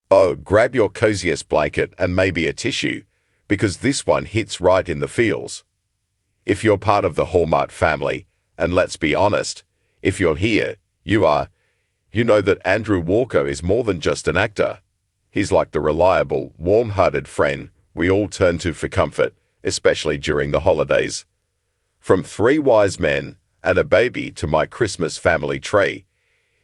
Oh, grab your coziest blanket and maybe a tissue, because this one hits right in the feels. If you're part of the Hallmark family, and let's be honest, if you're here, you know that Andrew Walker is more than just an actor. He's like the reliable, warm-hearted friend we all turn to for comfort, especially during the holidays. From Three Wise Men and a Baby to My Christmas Family Tree,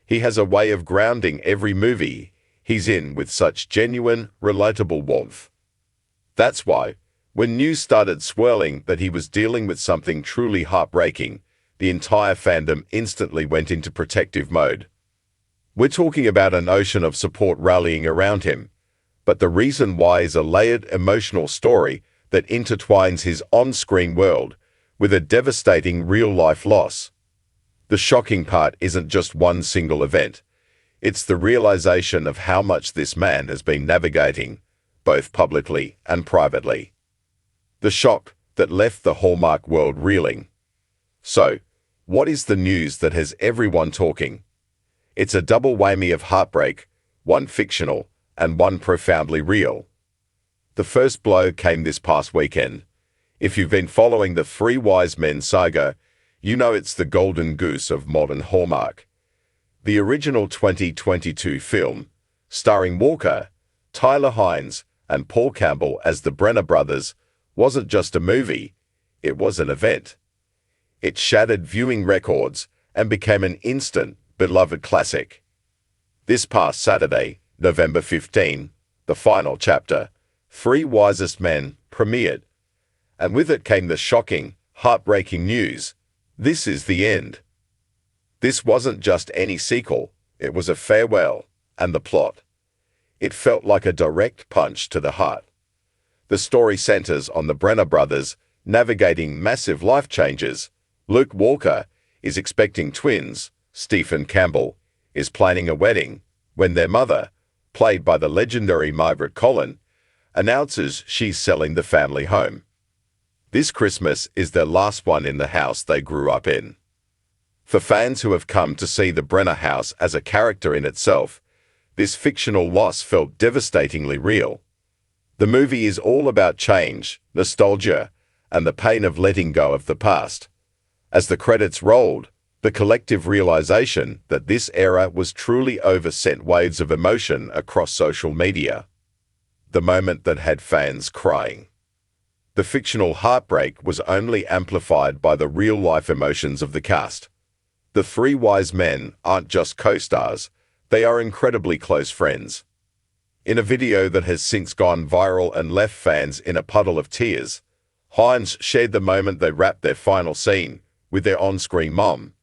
he has a way of grounding every movie he's in with such genuine, relatable warmth. That's why, when news started swirling that he was dealing with something truly heartbreaking, the entire fandom instantly went into protective mode. We're talking about an ocean of support rallying around him, but the reason why is a layered emotional story that intertwines his on-screen world with a devastating real-life loss. The shocking part isn't just one single event. It's the realization of how much this man has been navigating, both publicly and privately. The shock that left the Hallmark world reeling. So, what is the news that has everyone talking? It's a double whammy of heartbreak, one fictional and one profoundly real. The first blow came this past weekend. If you've been following the Three Wise Men saga, you know it's the golden goose of modern Hallmark. The original 2022 film, starring Walker, Tyler Hynes, and Paul Campbell as the Brenner brothers, wasn't just a movie, it was an event. It shattered viewing records and became an instant, beloved classic. This past Saturday, November 15, the final chapter, Three Wisest Men, premiered. And with it came the shocking, heartbreaking news: this is the end. This wasn't just any sequel, it was a farewell, and the plot. It felt like a direct punch to the heart. The story centers on the Brenner brothers navigating massive life changes. Luke Walker is expecting twins, Stephen Campbell is planning a wedding, when their mother, played by the legendary Margaret Collin, announces she's selling the family home. This Christmas is their last one in the house they grew up in. For fans who have come to see the Brenner house as a character in itself, this fictional loss felt devastatingly real. The movie is all about change, nostalgia, and the pain of letting go of the past. As the credits rolled, the collective realization that this era was truly over sent waves of emotion across social media. The moment that had fans crying. The fictional heartbreak was only amplified by the real-life emotions of the cast. The Three Wise Men aren't just co-stars, they are incredibly close friends. In a video that has since gone viral and left fans in a puddle of tears, Hynes shared the moment they wrapped their final scene with their on-screen mom.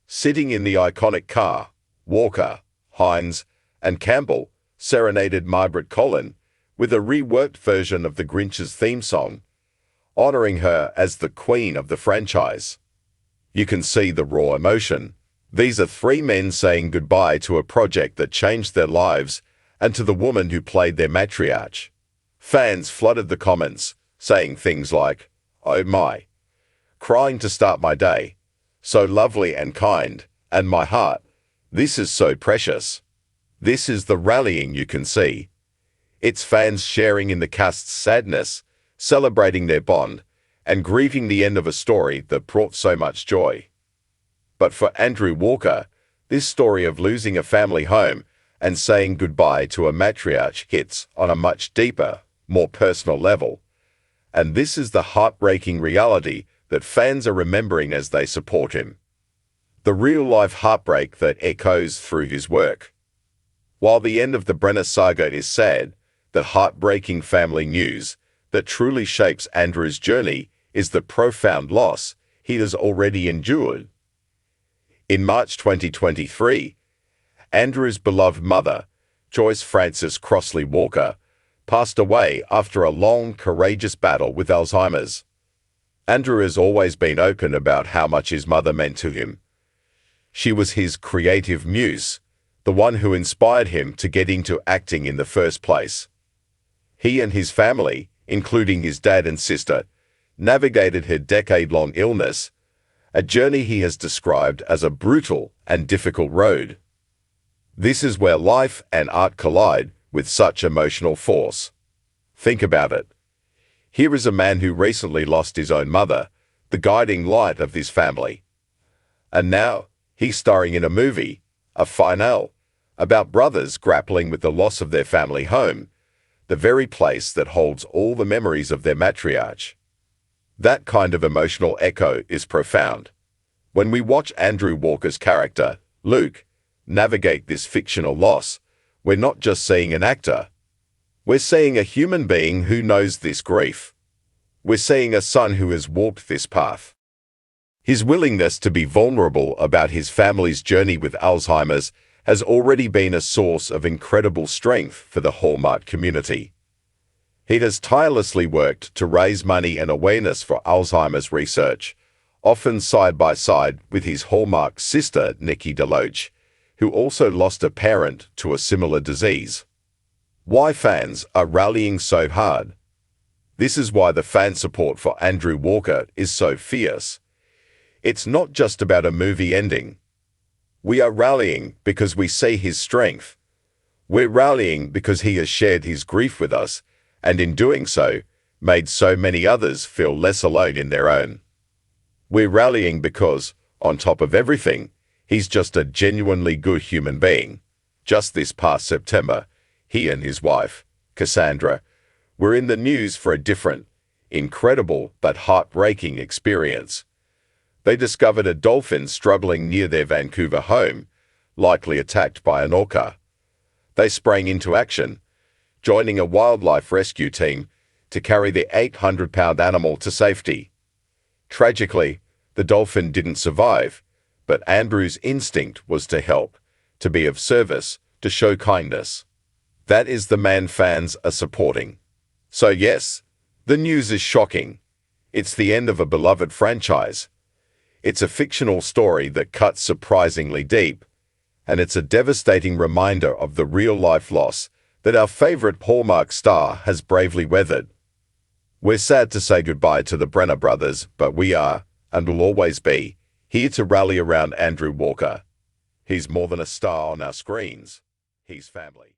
Sitting in the iconic car, Walker, Hynes, and Campbell serenaded Margaret Collin with a reworked version of the Grinch's theme song, honoring her as the queen of the franchise. You can see the raw emotion. These are three men saying goodbye to a project that changed their lives and to the woman who played their matriarch. Fans flooded the comments, saying things like, "Oh my," "Crying to start my day," "So lovely and kind," and "My heart, this is so precious." This is the rallying you can see. It's fans sharing in the cast's sadness, celebrating their bond, and grieving the end of a story that brought so much joy. But for Andrew Walker, this story of losing a family home and saying goodbye to a matriarch hits on a much deeper, more personal level. And this is the heartbreaking reality that fans are remembering as they support him. The real-life heartbreak that echoes through his work. While the end of the Brenner saga is sad, the heartbreaking family news that truly shapes Andrew's journey is the profound loss he has already endured. In March 2023, Andrew's beloved mother, Joyce Frances Crossley Walker, passed away after a long, courageous battle with Alzheimer's. Andrew has always been open about how much his mother meant to him. She was his creative muse, the one who inspired him to get into acting in the first place. He and his family, including his dad and sister, navigated her decade-long illness, a journey he has described as a brutal and difficult road. This is where life and art collide with such emotional force. Think about it. Here is a man who recently lost his own mother, the guiding light of his family. And now, he's starring in a movie, a finale, about brothers grappling with the loss of their family home, the very place that holds all the memories of their matriarch. That kind of emotional echo is profound. When we watch Andrew Walker's character, Luke, navigate this fictional loss, we're not just seeing an actor. We're seeing a human being who knows this grief. We're seeing a son who has walked this path. His willingness to be vulnerable about his family's journey with Alzheimer's has already been a source of incredible strength for the Hallmark community. He has tirelessly worked to raise money and awareness for Alzheimer's research, often side by side with his Hallmark sister, Nikki DeLoach, who also lost a parent to a similar disease. Why fans are rallying so hard? This is why the fan support for Andrew Walker is so fierce. It's not just about a movie ending. We are rallying because we see his strength. We're rallying because he has shared his grief with us, and in doing so, made so many others feel less alone in their own. We're rallying because, on top of everything, he's just a genuinely good human being. Just this past September, he and his wife, Cassandra, were in the news for a different, incredible but heartbreaking experience. They discovered a dolphin struggling near their Vancouver home, likely attacked by an orca. They sprang into action, joining a wildlife rescue team to carry the 800-pound animal to safety. Tragically, the dolphin didn't survive, but Andrew's instinct was to help, to be of service, to show kindness. That is the man fans are supporting. So yes, the news is shocking. It's the end of a beloved franchise. It's a fictional story that cuts surprisingly deep, and it's a devastating reminder of the real-life loss that our favorite Hallmark star has bravely weathered. We're sad to say goodbye to the Brenner brothers, but we are, and will always be, here to rally around Andrew Walker. He's more than a star on our screens. He's family.